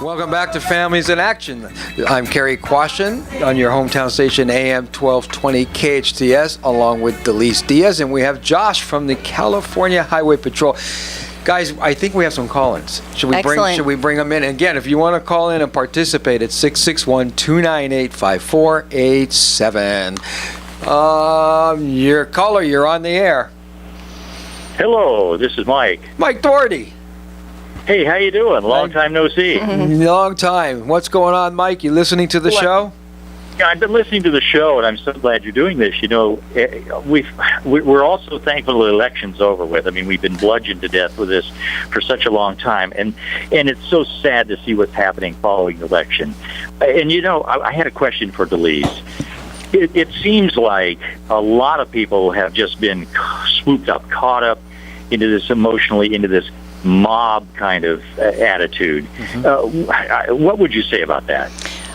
Welcome back to Families in Action. I'm Cary Quashen on your hometown station AM 1220 KHTS along with Delise Diaz, and we have Josh from the California Highway Patrol. Guys, I think we have some call-ins. Should we bring them in? Again, if you want to call in and participate, it's 661-298-5487. Your caller, you're on the air. Hello, this is Mike. Mike Doherty. Hey, how you doing? Long time no see. Long time. What's going on, Mike? You listening to the show? Yeah, I've been listening to the show, and I'm so glad you're doing this. You know, we're also thankful the election's over with. I mean, we've been bludgeoned to death with this for such a long time, and it's so sad to see what's happening following the election. And, you know, I had a question for Delise. It seems like a lot of people have just been swooped up, caught up into this emotionally, into this mob kind of attitude. What would you say about that?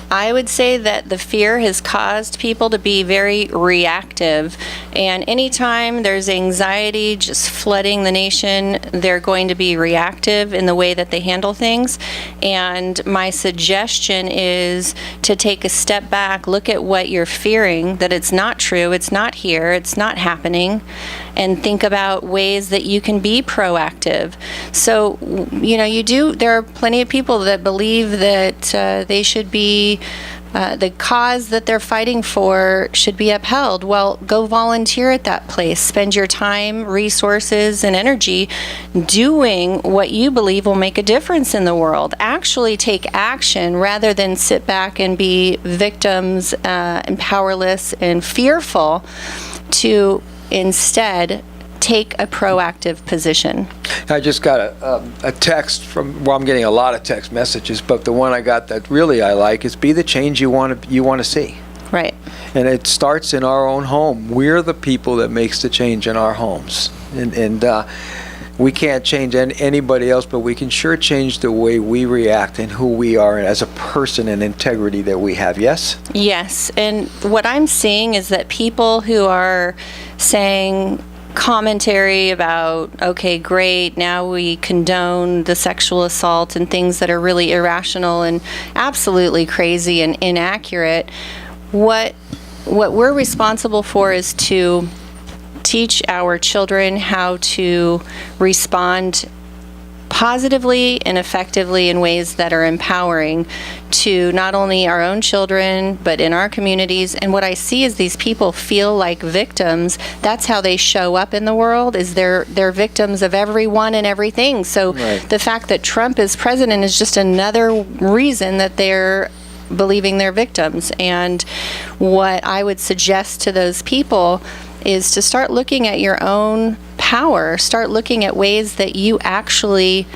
I would say that the fear has caused people to be very reactive, and anytime there's anxiety just flooding the nation, they're going to be reactive in the way that they handle things. And my suggestion is to take a step back, look at what you're fearing, that it's not true, it's not here, it's not happening, and think about ways that you can be proactive. So, you know, there are plenty of people that believe that they should be, the cause that they're fighting for should be upheld. Well, go volunteer at that place. Spend your time, resources, and energy doing what you believe will make a difference in the world. Actually take action rather than sit back and be victims and powerless and fearful, to instead take a proactive position. I just got a text I'm getting a lot of text messages, but the one I got that really I like is be the change you want to see. Right. And it starts in our own home. We're the people that makes the change in our homes. And we can't change anybody else, but we can sure change the way we react and who we are as a person and integrity that we have. Yes? Yes. And what I'm seeing is that people who are saying commentary about, okay, great, now we condone the sexual assault and things that are really irrational and absolutely crazy and inaccurate, what we're responsible for is to teach our children how to respond positively and effectively in ways that are empowering to not only our own children, but in our communities. And what I see is these people feel like victims. That's how they show up in the world, is they're victims of everyone and everything. So right. The fact that Trump is president is just another reason that they're believing they're victims. And what I would suggest to those people is to start looking at your own power, start looking at ways that you actually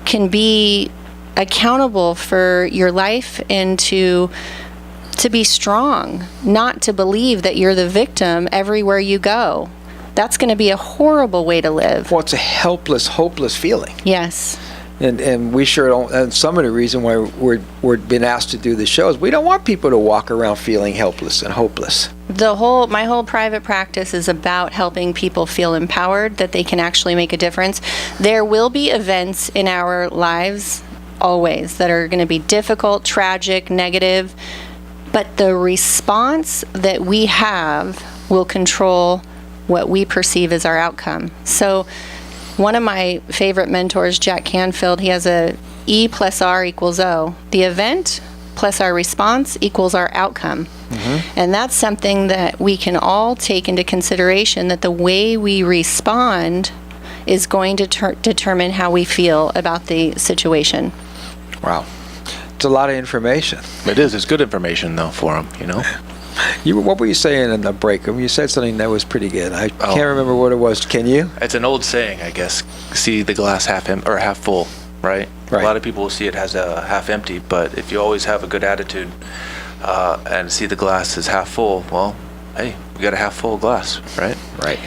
can be accountable for your life, and to be strong, not to believe that you're the victim everywhere you go. That's going to be a horrible way to live. Well, it's a helpless, hopeless feeling. Yes. And we sure don't. And some of the reason why we're been asked to do the show is we don't want people to walk around feeling helpless and hopeless. My whole private practice is about helping people feel empowered, that they can actually make a difference. There will be events in our lives always that are going to be difficult, tragic, negative, but the response that we have will control what we perceive as our outcome. So one of my favorite mentors, Jack Canfield, he has a E plus R equals O. The event plus our response equals our outcome. Mm-hmm. And that's something that we can all take into consideration, that the way we respond is going to determine how we feel about the situation. Wow. It's a lot of information. It is. It's good information, though, for them, you know? What were you saying in the break? You said something that was pretty good. I can't remember what it was. Can you? It's an old saying, I guess. See the glass half full, right? A lot of people will see it as a half empty, but if you always have a good attitude and see the glass as half full, well, hey, we got a half full glass, right? Right.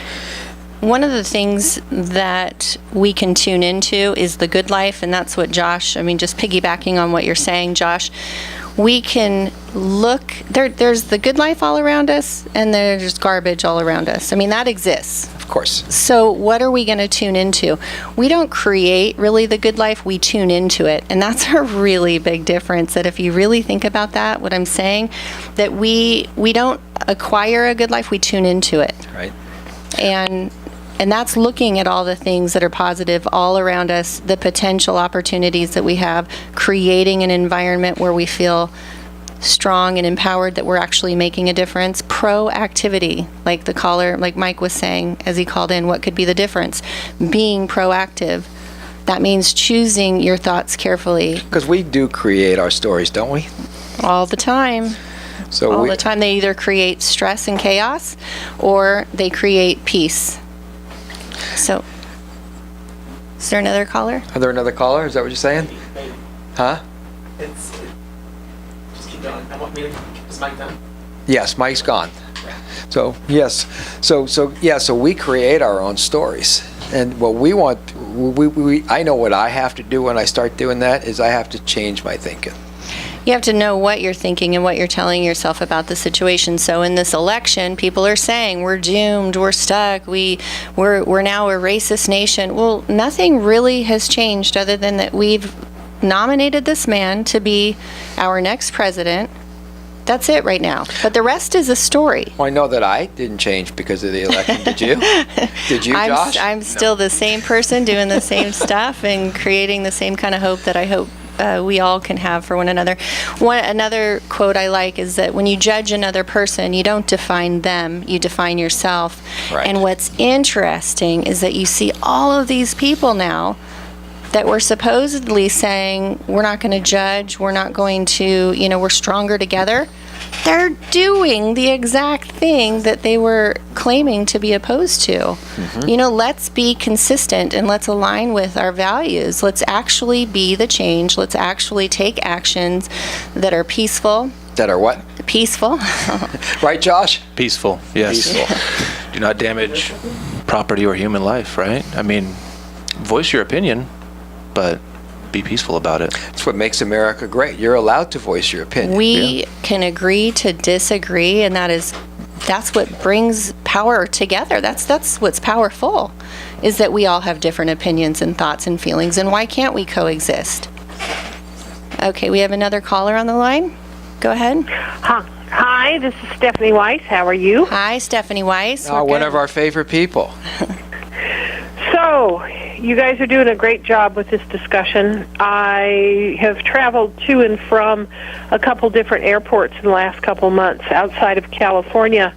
One of the things that we can tune into is the good life, and that's what Josh, just piggybacking on what you're saying, Josh, we can look, there's the good life all around us, and there's garbage all around us. I mean, that exists. Of course. So what are we going to tune into? We don't create really the good life, we tune into it. And that's a really big difference, that if you really think about that, what I'm saying, that we don't acquire a good life, we tune into it. Right. And that's looking at all the things that are positive all around us, the potential opportunities that we have, creating an environment where we feel strong and empowered that we're actually making a difference. Proactivity, like the caller, like Mike was saying as he called in, what could be the difference? Being proactive. That means choosing your thoughts carefully. Because we do create our stories, don't we? All the time. So all the time. They either create stress and chaos, or they create peace. So, is there another caller? Are there another caller? Is that what you're saying? Huh? Just keep going. I want me to. Is Mike done? Yes, Mike's gone. So yes, so we create our own stories, and what we want, I know what I have to do when I start doing that is I have to change my thinking. You have to know what you're thinking and what you're telling yourself about the situation. So in this election, people are saying we're doomed, we're stuck, we're now a racist nation. Well, nothing really has changed other than that we've nominated this man to be our next president. That's it right now. But the rest is a story. Well, I know that I didn't change because of the election. Did you? Did you, Josh? I'm still the same person doing the same stuff and creating the same kind of hope that I hope we all can have for one another. Another quote I like is that when you judge another person, you don't define them, you define yourself. Right. And what's interesting is that you see all of these people now that were supposedly saying, we're not going to judge, we're not going to, we're stronger together. They're doing the exact thing that they were claiming to be opposed to. Mm-hmm. Let's be consistent and let's align with our values. Let's actually be the change. Let's actually take actions that are peaceful. That are what? Peaceful. Right, Josh? Peaceful, yes. Peaceful. Do not damage property or human life, right? I mean, voice your opinion, but be peaceful about it. That's what makes America great. You're allowed to voice your opinion. We can agree to disagree, and that's what brings power together. That's what's powerful, is that we all have different opinions and thoughts and feelings, and why can't we coexist? Okay, we have another caller on the line. Go ahead. Hi, this is Stephanie Weiss. How are you? Hi, Stephanie Weiss. One of our favorite people. So, you guys are doing a great job with this discussion. I have traveled to and from a couple different airports in the last couple months outside of California,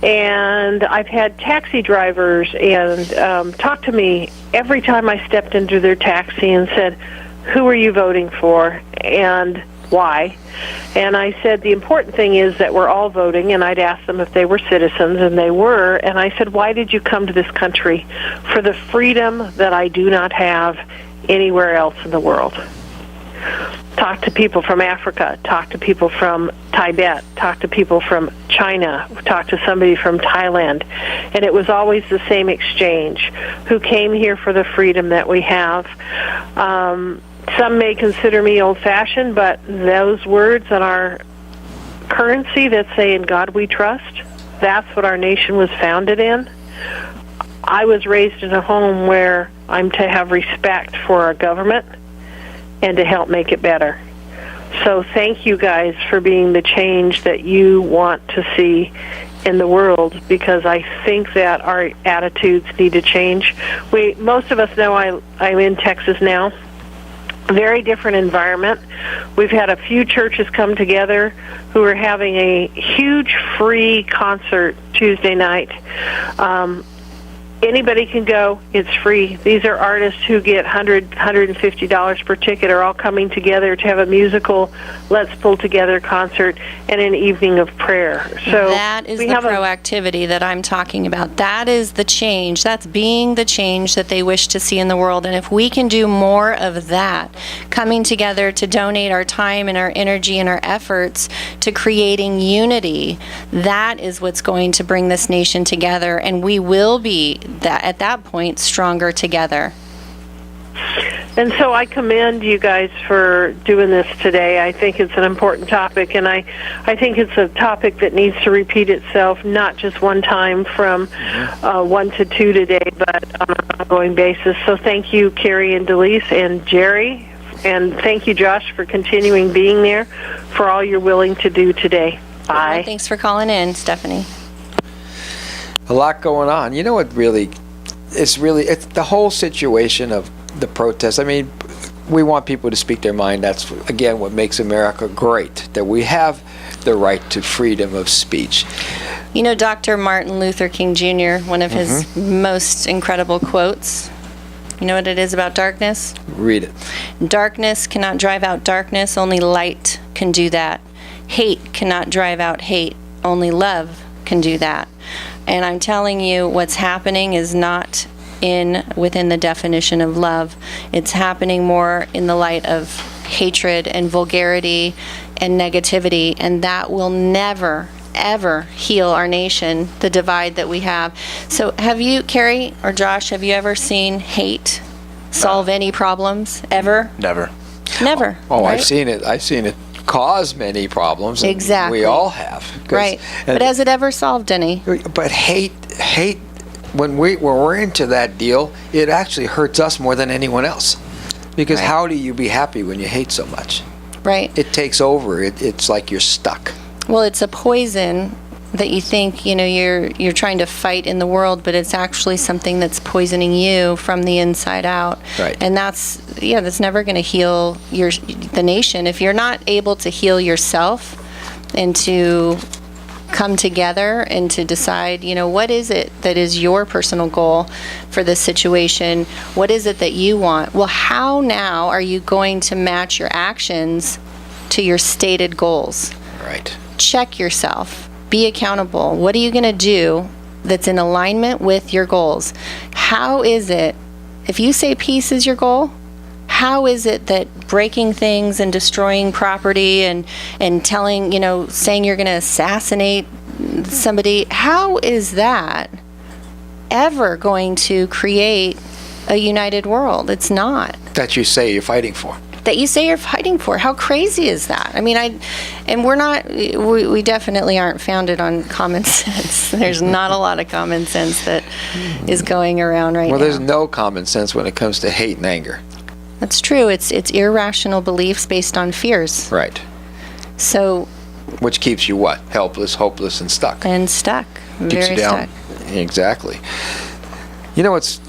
and I've had taxi drivers and talk to me every time I stepped into their taxi and said, who are you voting for and why? And I said, the important thing is that we're all voting, and I'd asked them if they were citizens, and they were, and I said, why did you come to this country? For the freedom that I do not have anywhere else in the world. Talk to people from Africa, talk to people from Tibet, talk to people from China, talk to somebody from Thailand, and it was always the same exchange, who came here for the freedom that we have. Some may consider me old-fashioned, but those words on our currency that say, in God we trust, that's what our nation was founded in. I was raised in a home where I'm to have respect for our government and to help make it better. So thank you guys for being the change that you want to see in the world, because I think that our attitudes need to change. Most of us know I'm in Texas now. Very different environment. We've had a few churches come together who are having a huge free concert Tuesday night. Anybody can go. It's free. These are artists who get $150 per ticket, are all coming together to have a musical Let's Pull Together concert and an evening of prayer. So that is the proactivity that I'm talking about. That is the change. That's being the change that they wish to see in the world. And if we can do more of that, coming together to donate our time and our energy and our efforts to creating unity, that is what's going to bring this nation together. And we will be, at that point, stronger together. And so I commend you guys for doing this today. I think it's an important topic, and I think it's a topic that needs to repeat itself, not just one time from 1 to 2 today, but on an ongoing basis. So thank you, Cary and Delise and Jerry, and thank you, Josh, for continuing being there, for all you're willing to do today. Bye. Well, thanks for calling in, Stephanie. A lot going on. You know what really, it's the whole situation of the protests. I mean, we want people to speak their mind. That's, again, what makes America great, that we have the right to freedom of speech. You know, Dr. Martin Luther King Jr., one of his most incredible quotes, you know what it is about darkness? Read it. Darkness cannot drive out darkness, only light can do that. Hate cannot drive out hate, only love can do that. And I'm telling you, what's happening is not within the definition of love. It's happening more in the light of hatred and vulgarity and negativity, and that will never, ever heal our nation, the divide that we have. So have you, Cary or Josh, have you ever seen hate solve any problems, ever? Never. Never. Oh, right? I've seen it cause many problems. And Exactly. we all have. Right. But has it ever solved any? But hate, when we're into that deal, it actually hurts us more than anyone else. Because Right. how do you be happy when you hate so much? Right. It takes over. It's like you're stuck. Well, it's a poison that you think, you know, you're trying to fight in the world, but it's actually something that's poisoning you from the inside out. Right. And that's never going to heal the nation. If you're not able to heal yourself and to come together and to decide, you know, what is it that is your personal goal for this situation? What is it that you want? Well, how now are you going to match your actions to your stated goals? Right. Check yourself. Be accountable. What are you going to do that's in alignment with your goals? How is it, if you say peace is your goal, how is it that breaking things and destroying property and telling, you know, saying you're going to assassinate somebody, how is that ever going to create a united world? It's not. That you say you're fighting for. That you say you're fighting for. How crazy is that? I mean, we definitely aren't founded on common sense. There's not a lot of common sense that is going around right now. Well, there's no common sense when it comes to hate and anger. That's true. It's irrational beliefs based on fears. Right. So. Which keeps you what? Helpless, hopeless, and stuck. And stuck. Keeps Very you down. stuck. Exactly. You know what's...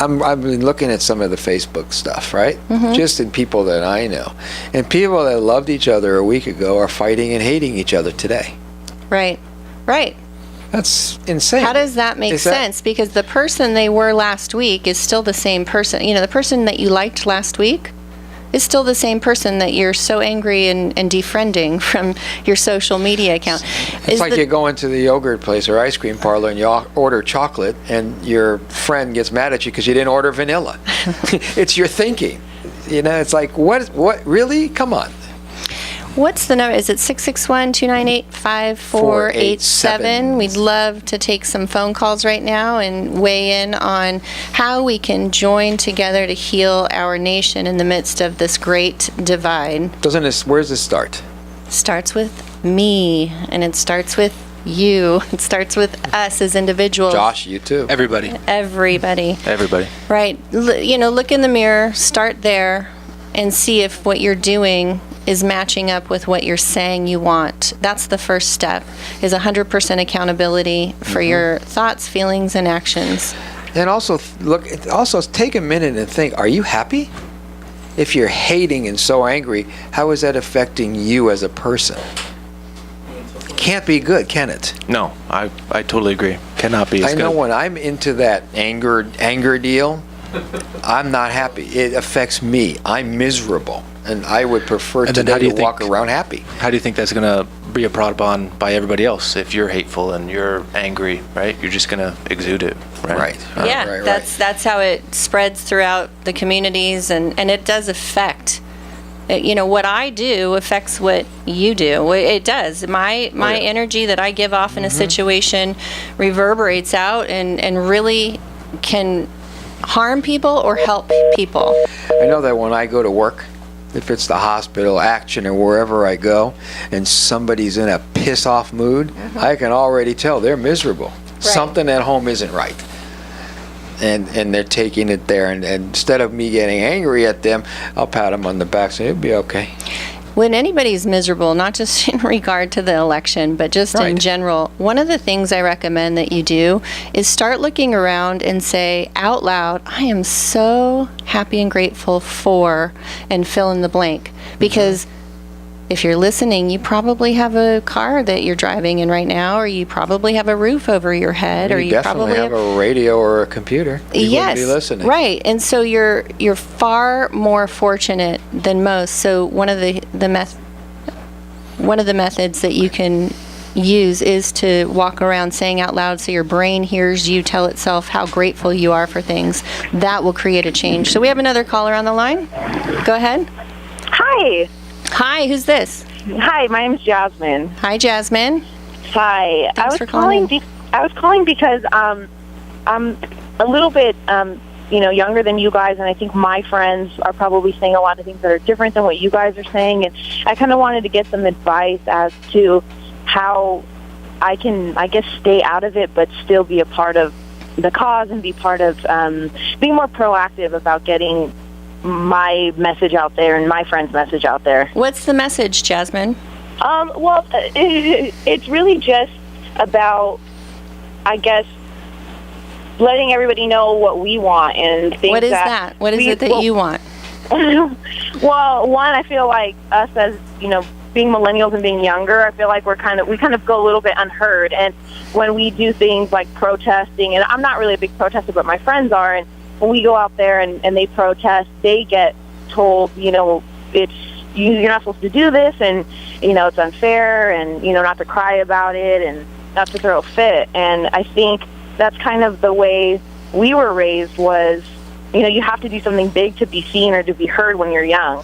I've been looking at some of the Facebook stuff, right? Just in people that I know. And people that loved each other a week ago are fighting and hating each other today. Right. Right. That's insane. How does that make sense? Because the person they were last week is still the same person. You know, the person that you liked last week is still the same person that you're so angry and defriending from your social media account. It's like you go into the yogurt place or ice cream parlor and you order chocolate and your friend gets mad at you because you didn't order vanilla. It's your thinking. You know, it's like, what, really? Come on. What's the number? Is it 661-298-5487? We'd love to take some phone calls right now and weigh in on how we can join together to heal our nation in the midst of this great divide. Where does this start? Starts with me, and it starts with you. It starts with us as individuals. Josh, you too. Everybody. Right. You know, look in the mirror, start there, and see if what you're doing is matching up with what you're saying you want. That's the first step, is 100% accountability for your thoughts, feelings, and actions. And also take a minute and think, are you happy? If you're hating and so angry, how is that affecting you as a person? It can't be good, can it? No, I totally agree. Cannot be as good. I know when I'm into that anger deal, I'm not happy. It affects me. I'm miserable. And I would prefer today to walk around happy. How do you think that's going to be brought on by everybody else? If you're hateful and you're angry, right? You're just going to exude it, right? Yeah, that's how it spreads throughout the communities, and it does affect. You know, what I do affects what you do. It does. My energy that I give off in a situation reverberates out and really can harm people or help people. I know that when I go to work, if it's the hospital, Action, or wherever I go, and somebody's in a piss-off mood, I can already tell they're miserable. Something at home isn't right. And they're taking it there. And instead of me getting angry at them, I'll pat them on the back and say, it'll be okay. When anybody's miserable, not just in regard to the election, but just in general, one of the things I recommend that you do is start looking around and say out loud, I am so happy and grateful for, and fill in the blank. Because if you're listening, you probably have a car that you're driving in right now, or you probably have a roof over your head, or you definitely probably have a radio or a computer. You wouldn't be listening. Right. And so you're far more fortunate than most. So one of the methods that you can use is to walk around saying out loud so your brain hears you tell itself how grateful you are for things. That will create a change. So we have another caller on the line. Go ahead. Hi. Hi, who's this? Hi, my name's Jasmine. Hi, Jasmine. Hi. Thanks for calling. I was calling because I'm a little bit younger than you guys, and I think my friends are probably saying a lot of things that are different than what you guys are saying, and I kind of wanted to get some advice as to how I can, I guess, stay out of it but still be a part of the cause and be part of being more proactive about getting my message out there and my friend's message out there. What's the message, Jasmine? Well, it's really just about, I guess, letting everybody know what we want and things. What is that? What is it that you want? Well, one, I feel like us as, being millennials and being younger, I feel like we kind of go a little bit unheard. And when we do things like protesting, and I'm not really a big protester, but my friends are, and when we go out there and they protest, they get told, you're not supposed to do this, and, it's unfair, and, not to cry about it, and not to throw a fit. And I think that's kind of the way we were raised was, you have to do something big to be seen or to be heard when you're young.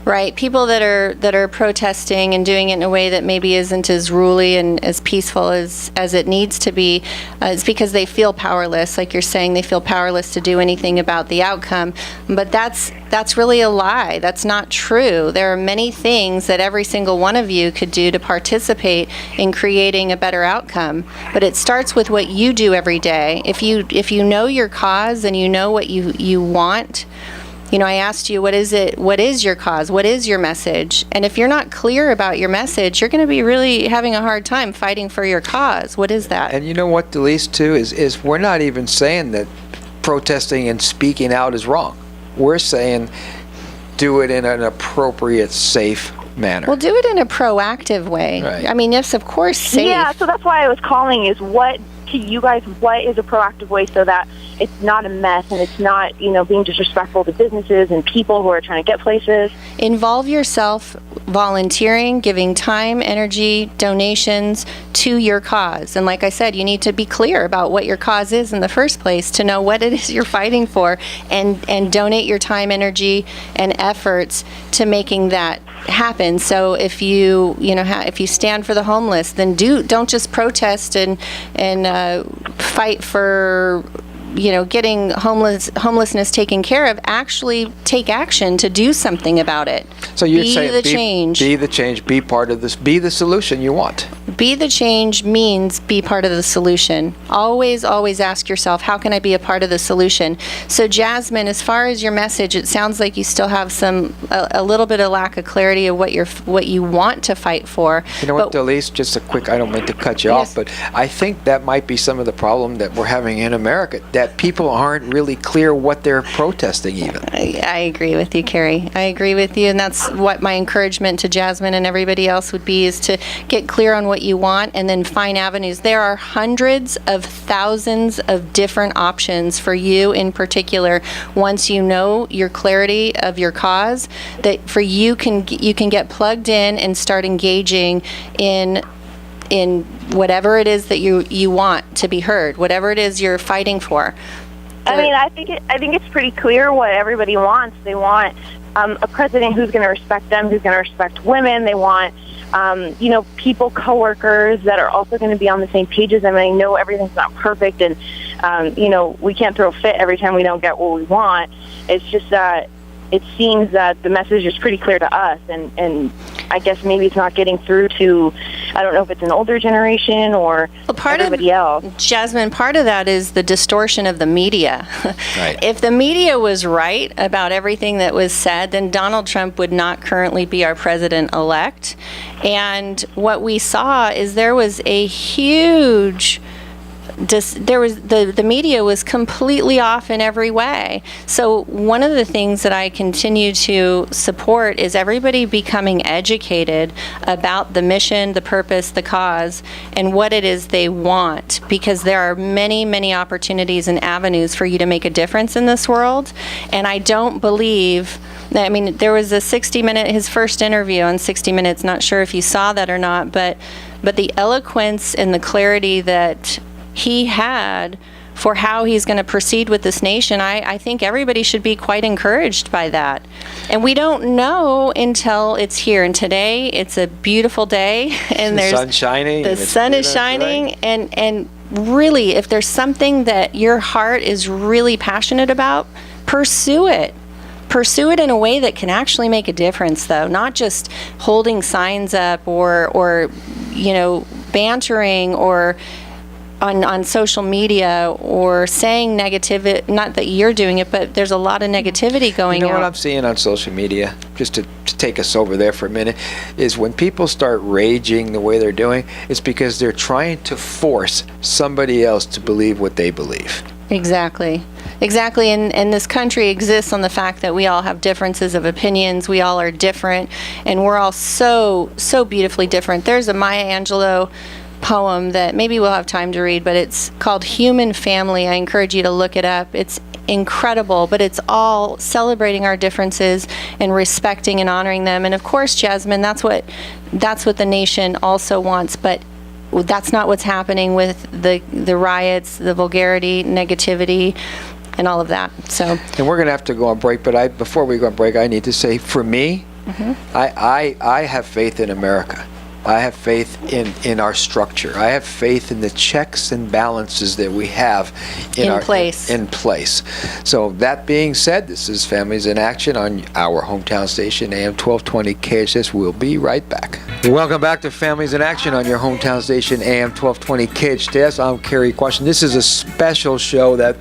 Right. People that are protesting and doing it in a way that maybe isn't as ruly and as peaceful as it needs to be, it's because they feel powerless. Like you're saying, they feel powerless to do anything about the outcome. But that's really a lie. That's not true. There are many things that every single one of you could do to participate in creating a better outcome. But it starts with what you do every day. If you know your cause and you know what you want, I asked you, what is it? What is your cause? What is your message? And if you're not clear about your message, you're going to be really having a hard time fighting for your cause. What is that? And you know what, Delise, too, is we're not even saying that protesting and speaking out is wrong. We're saying do it in an appropriate, safe manner. Well, do it in a proactive way. Right. I mean, yes, of course, safe. Yeah, so that's why I was calling is what is a proactive way so that it's not a mess and it's not, being disrespectful to businesses and people who are trying to get places. Involve yourself volunteering, giving time, energy, donations to your cause. And like I said, you need to be clear about what your cause is in the first place to know what it is you're fighting for and donate your time, energy, and efforts to making that happen. So if you if you stand for the homeless, then don't just protest and fight for getting homelessness taken care of. Actually take action to do something about it. So you're saying be the change, be part of this, be the solution you want. Be the change means be part of the solution. Always ask yourself, how can I be a part of the solution? So Jasmine, as far as your message, it sounds like you still have a little bit of lack of clarity of what you want to fight for. You know what, Delise, just a quick, I don't mean to cut you off, but I think that might be some of the problem that we're having in America, that people aren't really clear what they're protesting even. I agree with you, Cary. I agree with you, and that's what my encouragement to Jasmine and everybody else would be, is to get clear on what you want and then find avenues. There are hundreds of thousands of different options for you in particular. Once you know your clarity of your cause, that for you can get plugged in and start engaging in whatever it is that you want to be heard, whatever it is you're fighting for. I think it's pretty clear what everybody wants. They want a president who's going to respect them, who's going to respect women. They want people, coworkers that are also going to be on the same page as them. I know everything's not perfect, and we can't throw a fit every time we don't get what we want. It's just that it seems that the message is pretty clear to us, and I guess maybe it's not getting through to, I don't know if it's an older generation or everybody else. Jasmine, part of that is the distortion of the media. Right. If the media was right about everything that was said, then Donald Trump would not currently be our president-elect. And what we saw is there was a huge... the media was completely off in every way. So one of the things that I continue to support is everybody becoming educated about the mission, the purpose, the cause, and what it is they want, because there are many, many opportunities and avenues for you to make a difference in this world. And I don't believe that, I mean, there was a 60-minute, his first interview on 60 Minutes, not sure if you saw that or not, but the eloquence and the clarity that he had for how he's going to proceed with this nation, I think everybody should be quite encouraged by that. And we don't know until it's here. And today, it's a beautiful day, and The sun's shining. The sun is shining, and really, if there's something that your heart is really passionate about, pursue it. Pursue it in a way that can actually make a difference, though, not just holding signs up or bantering or on social media or saying negativity. Not that you're doing it, but there's a lot of negativity going out. You know what I'm seeing on social media, just to take us over there for a minute, is when people start raging the way they're doing, it's because they're trying to force somebody else to believe what they believe. Exactly. And this country exists on the fact that we all have differences of opinions. We all are different, and we're all so beautifully different. There's a Maya Angelou poem that maybe we'll have time to read, but it's called Human Family. I encourage you to look it up. It's incredible, but it's all celebrating our differences and respecting and honoring them. And of course, Jasmine, that's what the nation also wants, but that's not what's happening with the riots, the vulgarity, negativity, and all of that. So, and we're going to have to go on break, but before we go on break, I need to say, for me, I have faith in America. I have faith in our structure. I have faith in the checks and balances that we have in place. So that being said, this is Families in Action on our hometown station, AM 1220 KHTS. We'll be right back. Welcome back to Families in Action on your hometown station, AM 1220 KHTS. I'm Cary Quashen. This is a special show that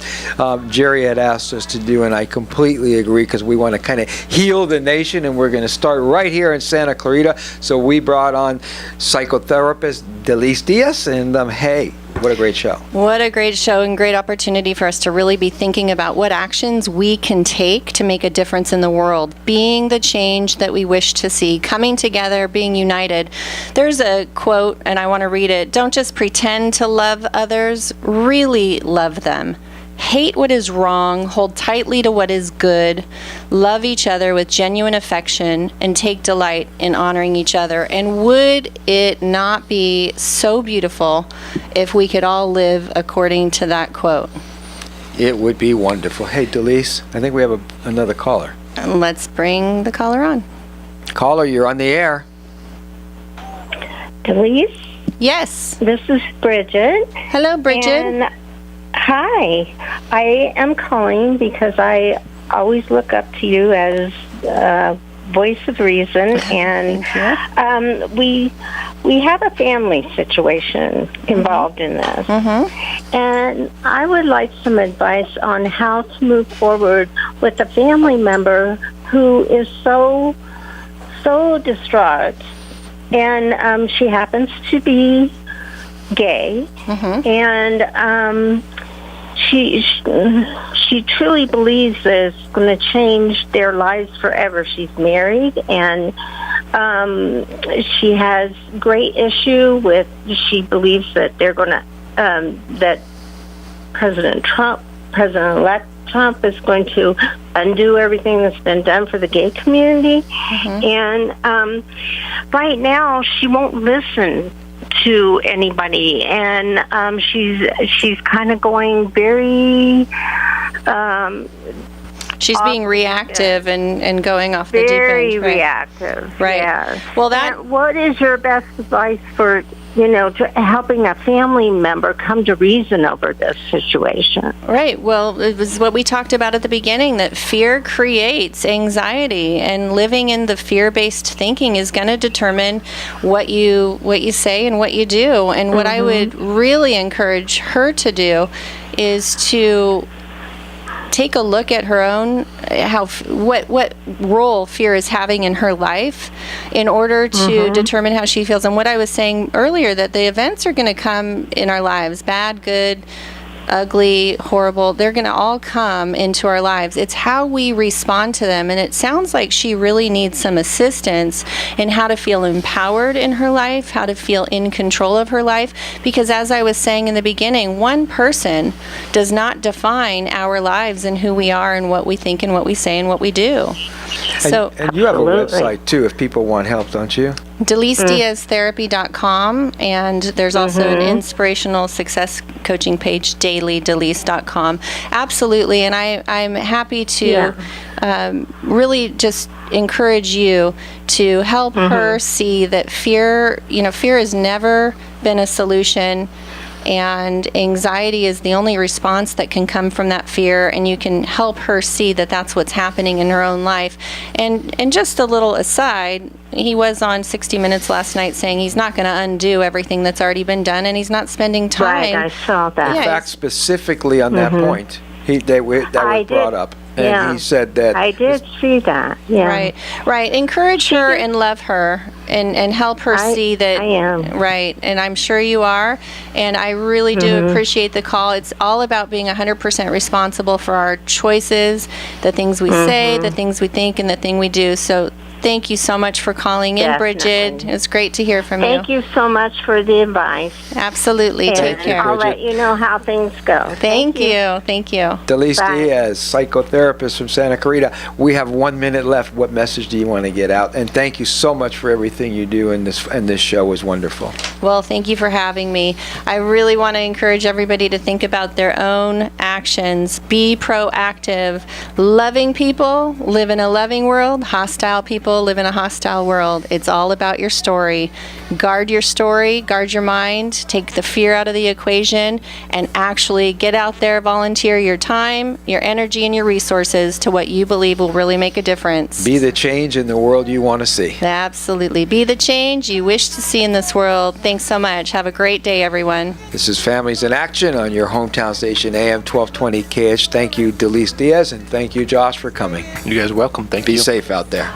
Jerry had asked us to do, and I completely agree, because we want to kind of heal the nation, and we're going to start right here in Santa Clarita. So we brought on psychotherapist Delise Diaz, and hey, what a great show. What a great show and great opportunity for us to really be thinking about what actions we can take to make a difference in the world, being the change that we wish to see, coming together, being united. There's a quote, and I want to read it. Don't just pretend to love others, really love them. Hate what is wrong, hold tightly to what is good, love each other with genuine affection, and take delight in honoring each other. And would it not be so beautiful if we could all live according to that quote? It would be wonderful. Hey, Delise, I think we have another caller. Let's bring the caller on. Caller, you're on the air. Delise? Yes. This is Bridget. Hello, Bridget. And hi. I am calling because I always look up to you as a voice of reason, and we have a family situation involved in this. And I would like some advice on how to move forward with a family member who is so distraught. And she happens to be gay, and she truly believes that it's going to change their lives forever. She's married, and she has great issue with, she believes that they're going to, that President-elect Trump is going to undo everything that's been done for the gay community. And right now, she won't listen to anybody, and she's kind of going very she's being reactive and going off the deep end. Very reactive. Right. Yes. Well, and what is your best advice for to helping a family member come to reason over this situation. Right. Well, it was what we talked about at the beginning, that fear creates anxiety, and living in the fear-based thinking is going to determine what you say and what you do. And what I would really encourage her to do is to take a look at her own, what role fear is having in her life, in order to determine how she feels. And what I was saying earlier, that the events are going to come in our lives, bad, good, ugly, horrible, they're going to all come into our lives. It's how we respond to them. And it sounds like she really needs some assistance in how to feel empowered in her life, how to feel in control of her life. Because as I was saying in the beginning, one person does not define our lives and who we are and what we think and what we say and what we do. And you have a website too, if people want help, don't you? DeliseDiazTherapy.com, and there's also an inspirational success coaching page, dailydelise.com. Absolutely, and I'm happy to really just encourage you to help her see that fear has never been a solution, and anxiety is the only response that can come from that fear, and you can help her see that that's what's happening in her own life. And just a little aside, he was on 60 Minutes last night saying he's not going to undo everything that's already been done, and he's not spending time. Right, I saw that. In fact, specifically on that point, that was brought up. And he said that... I did see that, yeah. Right. Encourage her and love her and help her see that... I am. Right, and I'm sure you are. And I really do appreciate the call. It's all about being 100% responsible for our choices, the things we say, the things we think, and the thing we do. So thank you so much for calling in, Bridget. It's great to hear from you. Thank you so much for the advice. Absolutely. Take care. I'll let you know how things go. Thank you. Delise Diaz, psychotherapist from Santa Clarita. We have 1 minute left. What message do you want to get out? And thank you so much for everything you do, and this show was wonderful. Well, thank you for having me. I really want to encourage everybody to think about their own actions. Be proactive. Loving people live in a loving world. Hostile people live in a hostile world. It's all about your story. Guard your story, guard your mind, take the fear out of the equation, and actually get out there, volunteer your time, your energy, and your resources to what you believe will really make a difference. Be the change in the world you want to see. Absolutely. Be the change you wish to see in this world. Thanks so much. Have a great day, everyone. This is Families in Action on your hometown station, AM 1220 KH. Thank you, Delise Diaz, and thank you, Josh, for coming. You guys are welcome. Thank you. Be safe out there.